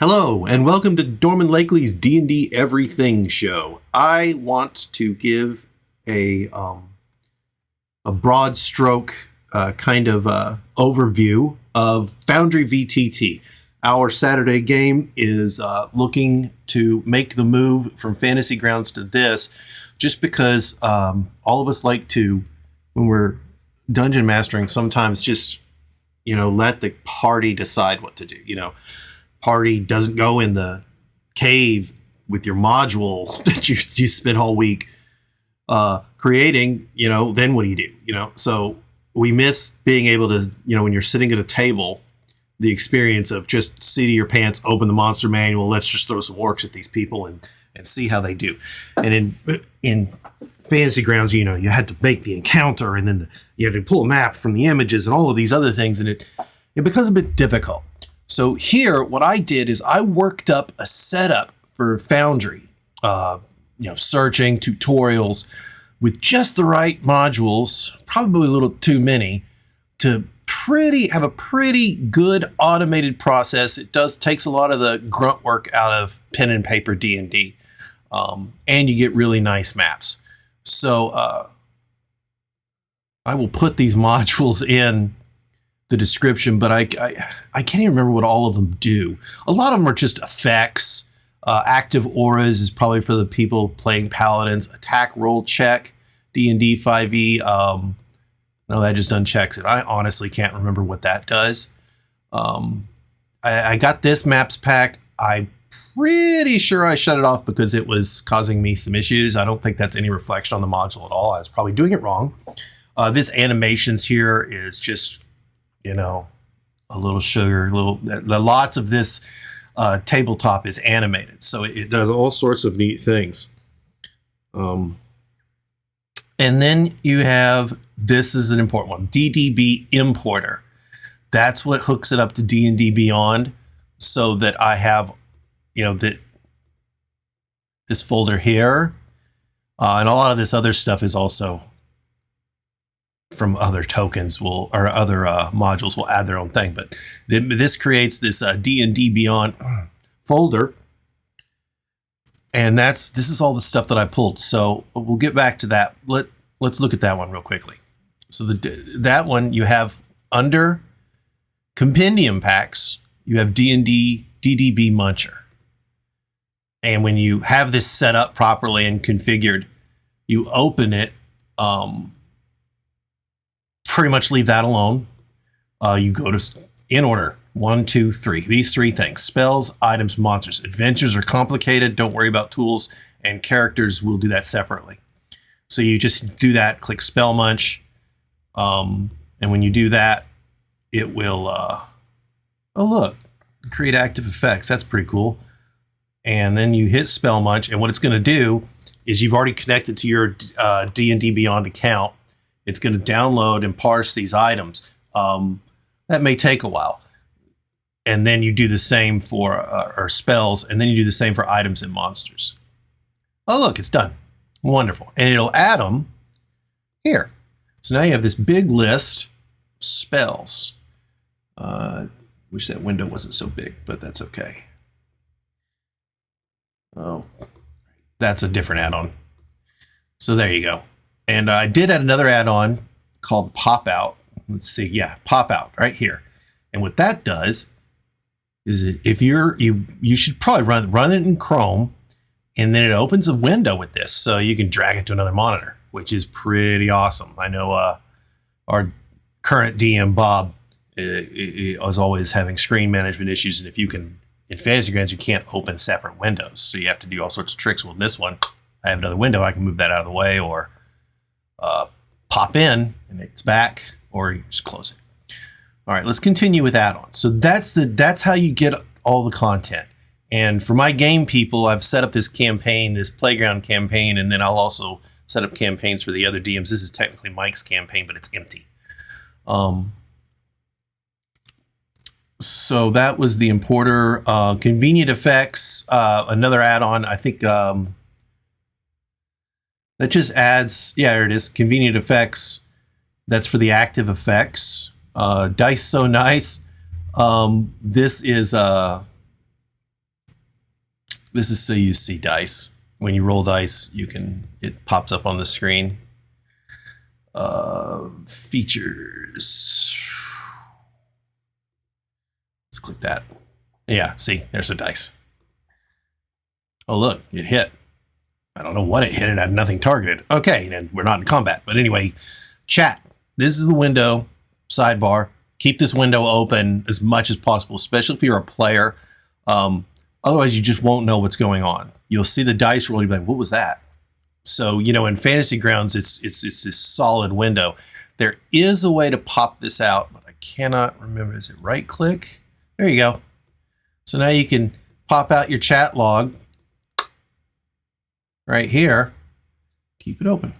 Hello, and welcome to Dorman Lakely's D&D Everything show. I want to give a broad stroke overview of Foundry VTT. Our Saturday game is looking to make the move from Fantasy Grounds to this, just because all of us like to, when we're dungeon mastering, sometimes just, let the party decide what to do, Party doesn't go in the cave with your module that you spent all week creating, then what do you do? So we miss being able to, when you're sitting at a table, the experience of just seat of your pants, open the monster manual, let's just throw some orcs at these people and see how they do. And in Fantasy Grounds, you had to make the encounter, and then you had to pull a map from the images and all of these other things, and it becomes a bit difficult. So here, what I did is I worked up a setup for Foundry, searching tutorials with just the right modules, probably a little too many, to have a pretty good automated process. It takes a lot of the grunt work out of pen and paper D&D, and you get really nice maps. So I will put these modules in the description, but I can't even remember what all of them do. A lot of them are just effects. Active auras is probably for the people playing paladins. Attack roll check, D&D 5e. No, that just unchecks it. I honestly can't remember what that does. I got this maps pack. I'm pretty sure I shut it off because it was causing me some issues. I don't think that's any reflection on the module at all. I was probably doing it wrong. This animations here is just, a little sugar, lots of this tabletop is animated. So it does all sorts of neat things. And then you have, this is an important one, DDB importer. That's what hooks it up to D&D Beyond, so that I have, that this folder here, and a lot of this other stuff is also from other tokens or other modules will add their own thing. But this creates this D&D Beyond folder. And this is all the stuff that I pulled. So we'll get back to that. Let's look at that one real quickly. So that one you have under compendium packs, you have D&D DDB Muncher. And when you have this set up properly and configured, you open it, pretty much leave that alone. You go to, in order, 1, 2, 3. These three things: spells, items, monsters. Adventures are complicated. Don't worry about tools, and characters will do that separately. So you just do that, click Spell Munch. And when you do that, it will, oh look, create active effects. That's pretty cool. And then you hit Spell Munch, and what it's going to do is you've already connected to your D&D Beyond account. It's going to download and parse these items. That may take a while. And then you do the same for or spells, and then you do the same for items and monsters. Oh, look, it's done. Wonderful. And it'll add them here. So now you have this big list of spells. Wish that window wasn't so big, but that's okay. Oh, that's a different add-on. So there you go. And I did add another add-on called Pop Out. Let's see. Yeah, Pop Out right here. And what that does is if you should probably run it in Chrome, and then it opens a window with this, so you can drag it to another monitor, which is pretty awesome. I know our current DM Bob is always having screen management issues, and if you can, in Fantasy Grounds, you can't open separate windows, so you have to do all sorts of tricks. Well, this one, I have another window. I can move that out of the way, or pop in and it's back, or you just close it. All right, let's continue with add-ons. So that's how you get all the content. And for my game people, I've set up this campaign, this playground campaign, and then I'll also set up campaigns for the other DMs. This is technically Mike's campaign, but it's empty. So that was the importer. Convenient effects, another add-on. I think that just adds, yeah, there it is, convenient effects. That's for the active effects. Dice So Nice. This is This is so you see dice. When you roll dice, it pops up on the screen. Features. Let's click that. Yeah, see, there's a dice. Oh, look, it hit. I don't know what it hit. It had nothing targeted. Okay, and we're not in combat. But anyway, chat. This is the window, sidebar. Keep this window open as much as possible, especially if you're a player. Otherwise, you just won't know what's going on. You'll see the dice roll. You'll be like, what was that? So, you know, in Fantasy Grounds, it's this solid window. There is a way to pop this out, but I cannot remember. Is it right click? There you go. So now you can pop out your chat log right here. Keep it open.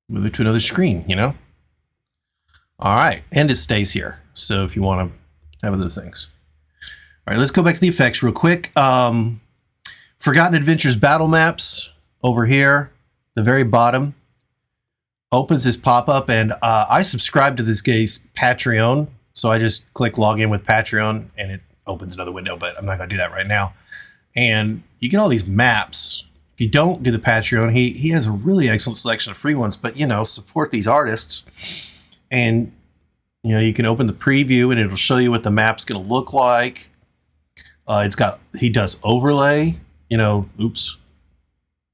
Move it to another screen, you know? All right. And it stays here. So if you want to have other things. All right, let's go back to the effects real quick. Forgotten Adventures battle maps over here, the very bottom, opens this pop-up, and I subscribe to this guy's Patreon, so I just click log in with Patreon, and it opens another window, but I'm not going to do that right now. And you get all these maps. If you don't do the Patreon, he has a really excellent selection of free ones, but, you know, support these artists. And, you know, you can open the preview, and it'll show you what the map's going to look like. He does overlay, you know,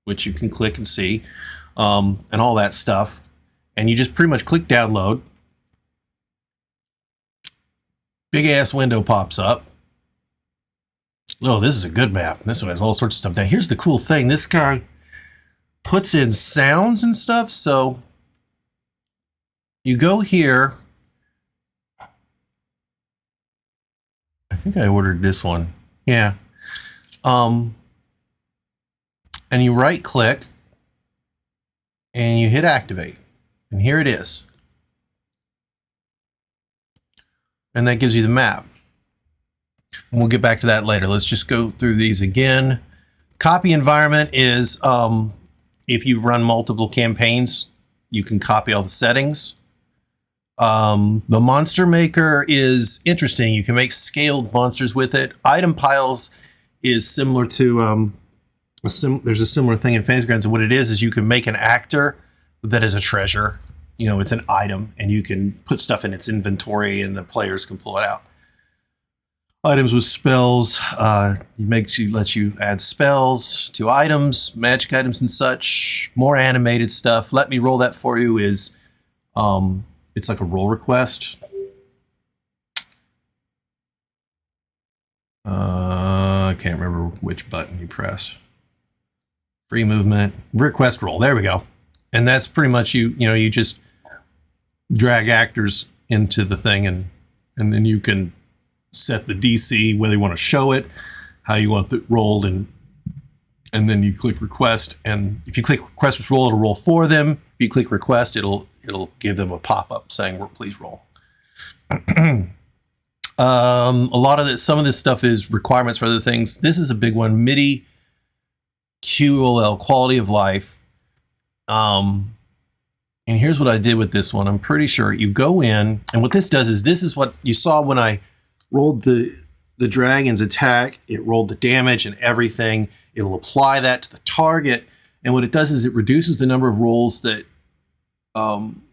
which you can click and see, and all that stuff. And you just pretty much click download. Big ass window pops up. Oh, this is a good map. This one has all sorts of stuff. Now, here's the cool thing. This guy puts in sounds and stuff. So you go here. I think I ordered this one. Yeah. And you right click and you hit activate. And here it is. And that gives you the map. And we'll get back to that later. Let's just go through these again. Copy environment is if you run multiple campaigns, you can copy all the settings. The monster maker is interesting. You can make scaled monsters with it. Item piles is similar to there's a similar thing in Fantasy Grounds. And what it is you can make an actor that is a treasure. You know, it's an item, and you can put stuff in its inventory, and the players can pull it out. Items with spells lets you add spells to items, magic items, and such. More animated stuff. Let me roll that for you. Is it's like a roll request. I can't remember which button you press. Free movement, request roll. There we go. And that's pretty much you just drag actors into the thing, and then you can set the DC, whether you want to show it, how you want it rolled, and then you click request. And if you click request with roll, it'll roll for them. If you click request, it'll give them a pop-up saying, please roll. Some of this stuff is requirements for other things. This is a big one. MIDI QOL, quality of life. And here's what I did with this one. I'm pretty sure you go in, and what this does is this is what you saw when I rolled the dragon's attack. It rolled the damage and everything. It'll apply that to the target. And what it does is it reduces the number of rolls that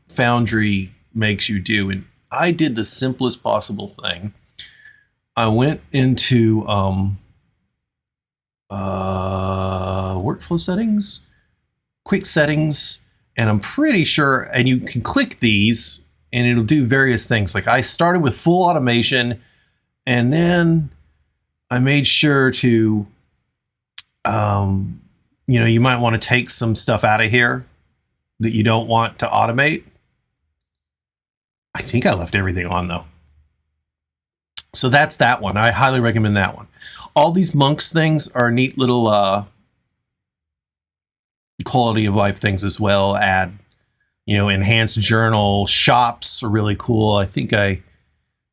Foundry makes you do. And I did the simplest possible thing. I went into workflow settings, quick settings, and I'm pretty sure, and you can click these and it'll do various things. Like I started with full automation, and then I made sure to, you might want to take some stuff out of here that you don't want to automate. I think I left everything on though. So that's that one. I highly recommend that one. All these monks things are neat little quality of life things as well. Add, enhanced journal shops are really cool. I think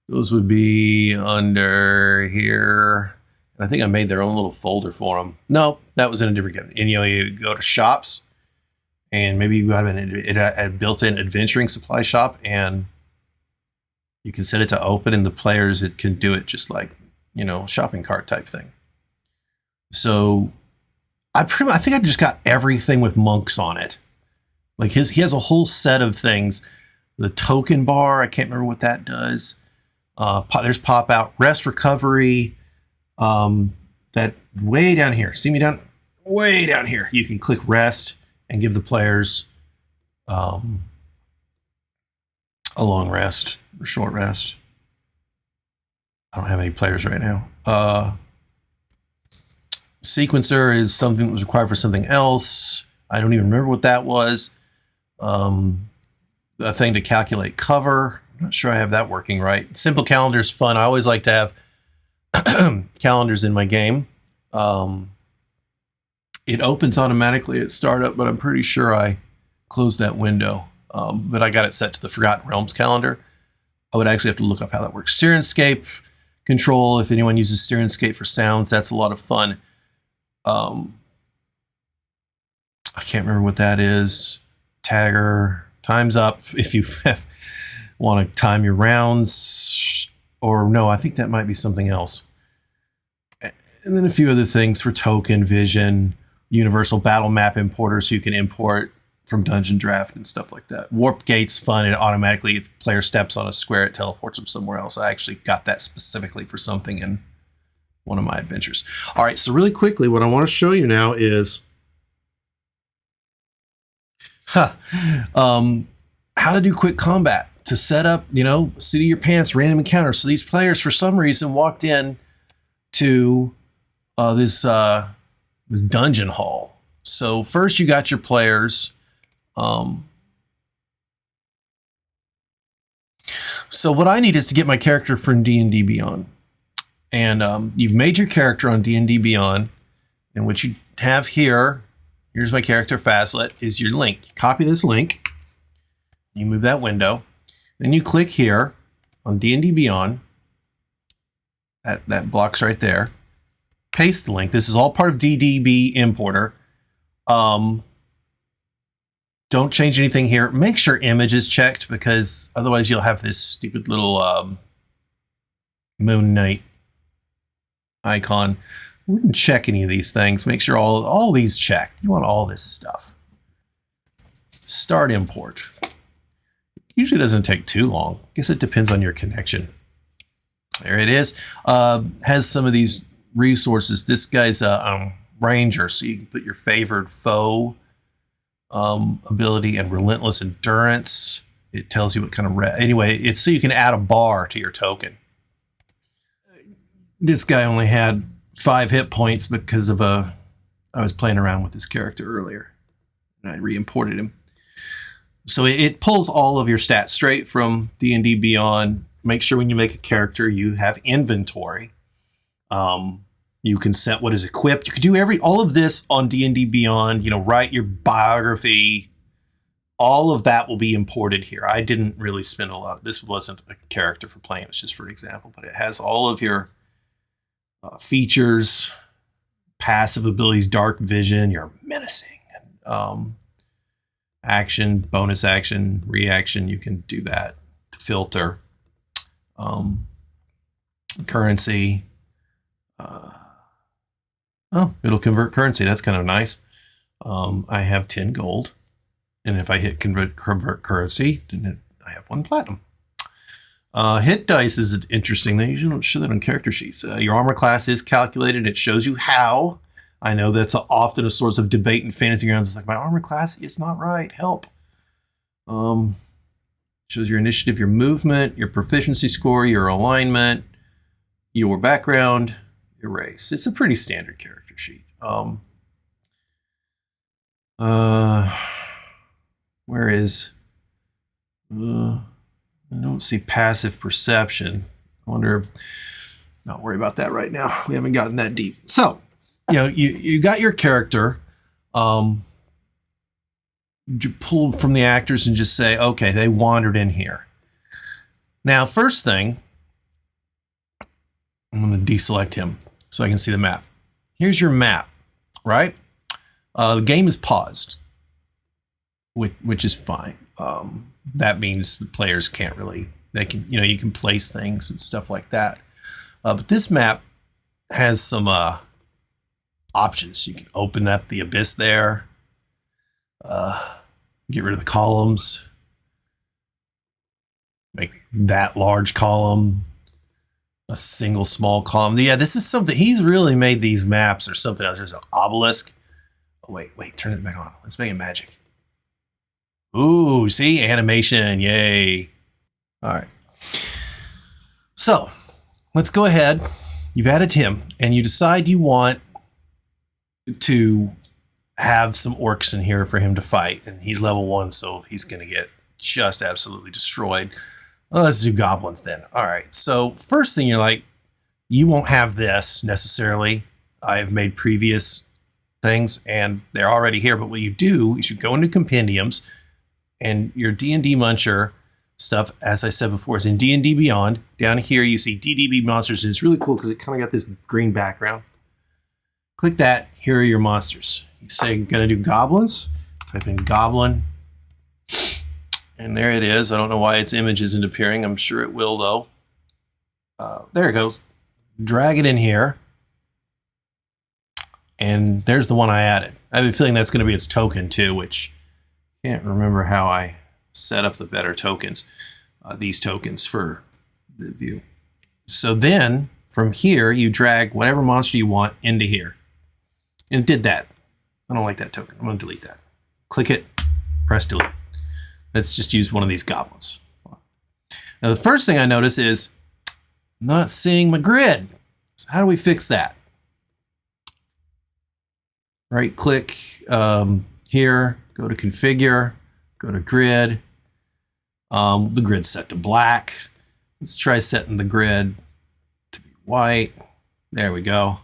those would be under here. And I think I made their own little folder for them. No, that was in a different game. And you go to shops, and maybe you got a built-in adventuring supply shop, and you can set it to open, and the players, it can do it just like, shopping cart type thing. So I think I just got everything with monks on it. Like he has a whole set of things. The token bar, I can't remember what that does. There's pop out, rest, recovery. That way down here. See me down? Way down here. You can click rest and give the players a long rest or short rest. I don't have any players right now. Sequencer is something that was required for something else. I don't even remember what that was. A thing to calculate cover. I'm not sure I have that working right. Simple calendar is fun. I always like to have calendars in my game. It opens automatically at startup, but I'm pretty sure I closed that window. But I got it set to the Forgotten Realms calendar. I would actually have to look up how that works. Sirenscape control, if anyone uses Sirenscape for sounds, that's a lot of fun. I can't remember what that is. Tagger, time's up if you want to time your rounds. Or no, I think that might be something else. And then a few other things for token, vision, universal battle map importer, so you can import from Dungeon Draft and stuff like that. Warp gate's fun. It automatically, if player steps on a square, it teleports them somewhere else. I actually got that specifically for something in one of my adventures. All right, so really quickly, what I want to show you now is how to do quick combat to set up, seat of your pants, random encounter. So these players, for some reason, walked in to this dungeon hall. So first you got your players. So what I need is to get my character from D&D Beyond. And you've made your character on D&D Beyond. And what you have here, here's my character, Fazlet, is your link. You copy this link. You move that window. Then you click here on D&D Beyond. That block's right there. Paste the link. This is all part of DDB importer. Don't change anything here. Make sure image is checked, because otherwise you'll have this stupid little Moon Knight icon. We didn't check any of these things. Make sure all these checked. You want all this stuff. Start import. Usually doesn't take too long. I guess it depends on your connection. There it is. Has some of these resources. This guy's a ranger, so you can put your favored foe ability and relentless endurance. It tells you what kind of anyway, it's so you can add a bar to your token. This guy only had 5 hit points because of I was playing around with this character earlier and I re-imported him. So it pulls all of your stats straight from D&D Beyond. Make sure when you make a character, you have inventory. You can set what is equipped. You can do all of this on D&D Beyond. Write your biography. All of that will be imported here. I didn't really spend a lot. This wasn't a character for playing. It's just for an example. But it has all of your features, passive abilities, dark vision. You're menacing. Action, bonus action, reaction. You can do that. Filter. Currency. It'll convert currency. That's kind of nice. I have 10 gold. And if I hit convert currency, then I have 1 platinum. Hit dice is an interesting thing. You don't show that on character sheets. Your armor class is calculated. It shows you how. I know that's often a source of debate in fantasy grounds. It's like, my armor class is not right. Help. Shows your initiative, your movement, your proficiency score, your alignment, your background, your race. It's a pretty standard character sheet. Where is... I don't see passive perception. I wonder... Not worry about that right now. We haven't gotten that deep. So, you got your character. You pull from the actors and just say, okay, they wandered in here. Now, first thing, I'm going to deselect him so I can see the map. Here's your map, right? The game is paused, which is fine. That means the players can't really, they can, you can place things and stuff like that. But this map has some options. You can open up the abyss there. Get rid of the columns. Make that large column a single small column. Yeah, this is something. He's really made these maps or something else. There's an obelisk. Oh, wait, turn it back on. Let's make it magic. Ooh, see? Animation. Yay. All right. So let's go ahead. You've added him, and you decide you want to have some orcs in here for him to fight. And he's level 1, so he's going to get just absolutely destroyed. Well, let's do goblins then. All right. So first thing, you're like, you won't have this necessarily. I've made previous things, and they're already here. But what you do is you go into compendiums, and your D&D Muncher stuff, as I said before, is in D&D Beyond. Down here, you see DDB monsters, and it's really cool because it kind of got this green background. Click that. Here are your monsters. You say, gonna do goblins. Type in goblin. And there it is. I don't know why its image isn't appearing. I'm sure it will, though. There it goes. Drag it in here. And there's the one I added. I have a feeling that's going to be its token, too, which I can't remember how I set up the better tokens. These tokens for the view. So then, from here, you drag whatever monster you want into here. And it did that. I don't like that token. I'm going to delete that. Click it. Press delete. Let's just use one of these goblins. Now, the first thing I notice is I'm not seeing my grid. So how do we fix that? Right click here, go to configure, go to grid. The grid's set to black. Let's try setting the grid to be white. There we go. All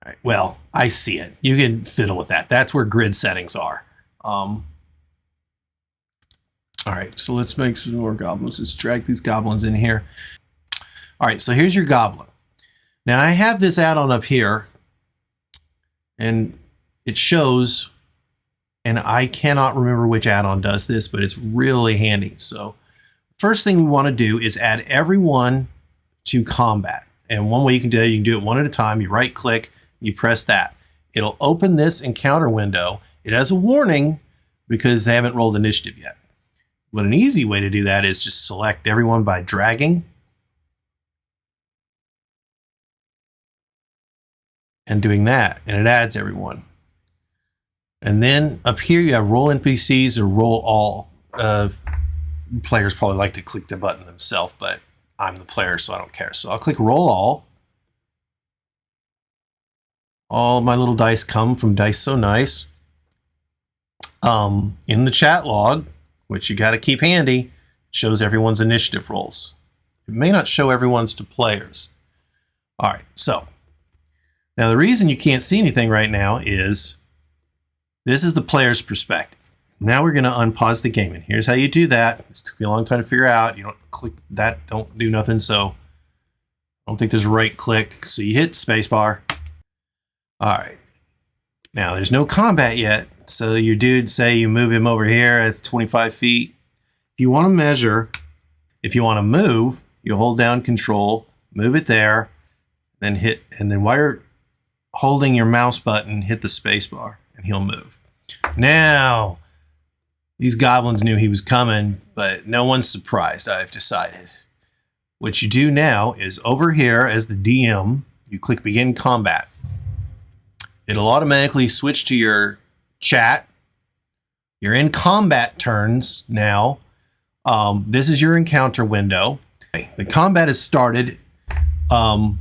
right, well, I see it. You can fiddle with that. That's where grid settings are. All right, so let's make some more goblins. Let's drag these goblins in here. All right, so here's your goblin. Now I have this add-on up here, and it shows, and I cannot remember which add-on does this, but it's really handy. So first thing we want to do is add everyone to combat. And one way you can do it, you can do it one at a time. You right click, you press that. It'll open this encounter window. It has a warning because they haven't rolled initiative yet. But an easy way to do that is just select everyone by dragging and doing that, and it adds everyone. And then up here you have roll NPCs or roll all. Players probably like to click the button themselves, but I'm the player, so I don't care. So I'll click roll all. All my little dice come from Dice So Nice. In the chat log, which you got to keep handy, shows everyone's initiative rolls. It may not show everyone's to players. All right, so now the reason you can't see anything right now is this is the player's perspective. Now we're going to unpause the game, and here's how you do that. It took me a long time to figure out. You don't click that, don't do nothing. So I don't think there's a right click. So you hit spacebar. All right. Now there's no combat yet. So your dude, say you move him over here at 25 feet. If you want to measure, if you want to move, you hold down control, move it there, then hit, and then while you're holding your mouse button, hit the space bar and he'll move. Now, these goblins knew he was coming, but no one's surprised, I've decided. What you do now is over here as the DM, you click begin combat. It'll automatically switch to your chat. You're in combat turns now. This is your encounter window. The combat is started. And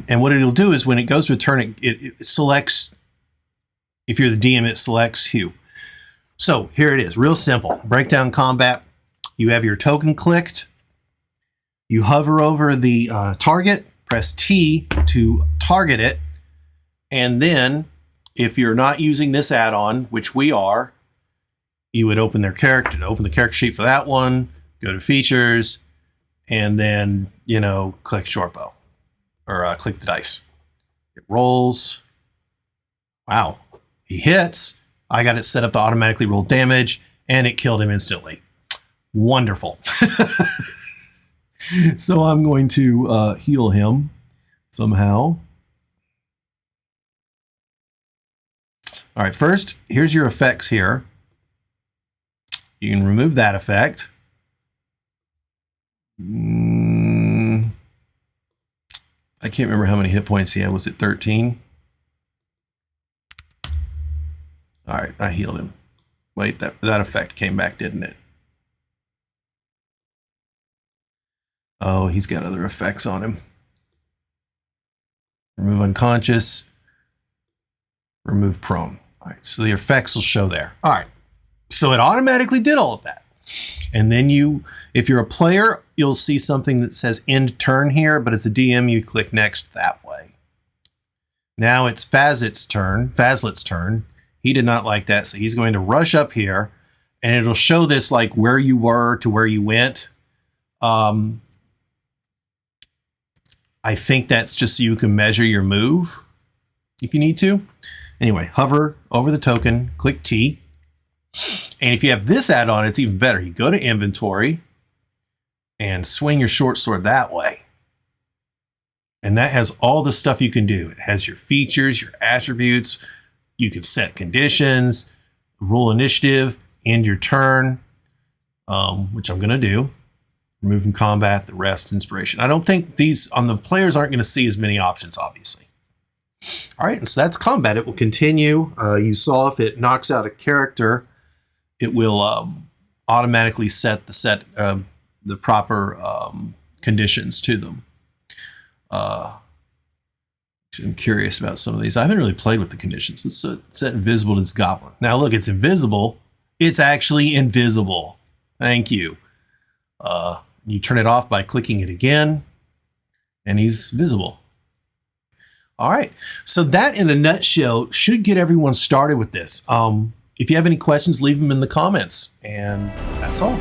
what it'll do is when it goes to a turn, it selects, if you're the DM, it selects Hugh. So here it is, real simple. Breakdown combat. You have your token clicked. You hover over the target, press T to target it. And then if you're not using this add-on, which we are, you would open their character, open the character sheet for that one, go to features, and then, you know, click short bow or click the dice. It rolls. Wow. He hits. I got it set up to automatically roll damage, and it killed him instantly. Wonderful. So I'm going to heal him somehow. All right, first, here's your effects here. You can remove that effect. I can't remember how many hit points he had. Was it 13? All right, I healed him. Wait, that effect came back, didn't it? Oh, he's got other effects on him. Remove unconscious. Remove prone. All right, so the effects will show there. All right, so it automatically did all of that. And then if you're a player, you'll see something that says end turn here, but as a DM, you click next that way. Now it's Fazit's turn. He did not like that, so he's going to rush up here, and it'll show this like where you were to where you went. I think that's just so you can measure your move if you need to. Anyway, hover over the token, click T. And if you have this add-on, it's even better. You go to inventory and swing your short sword that way. And that has all the stuff you can do. It has your features, your attributes. You can set conditions, roll initiative, end your turn, which I'm going to do. Remove from combat, the rest, inspiration. I don't think these on the players aren't going to see as many options, obviously. All right, and so that's combat. It will continue. You saw if it knocks out a character, it will automatically set the proper conditions to them. I'm curious about some of these. I haven't really played with the conditions. Let's set invisible to this goblin. Now look, it's invisible. It's actually invisible. Thank you. You turn it off by clicking it again, and he's visible. All right, so that in a nutshell should get everyone started with this. If you have any questions, leave them in the comments, and that's all.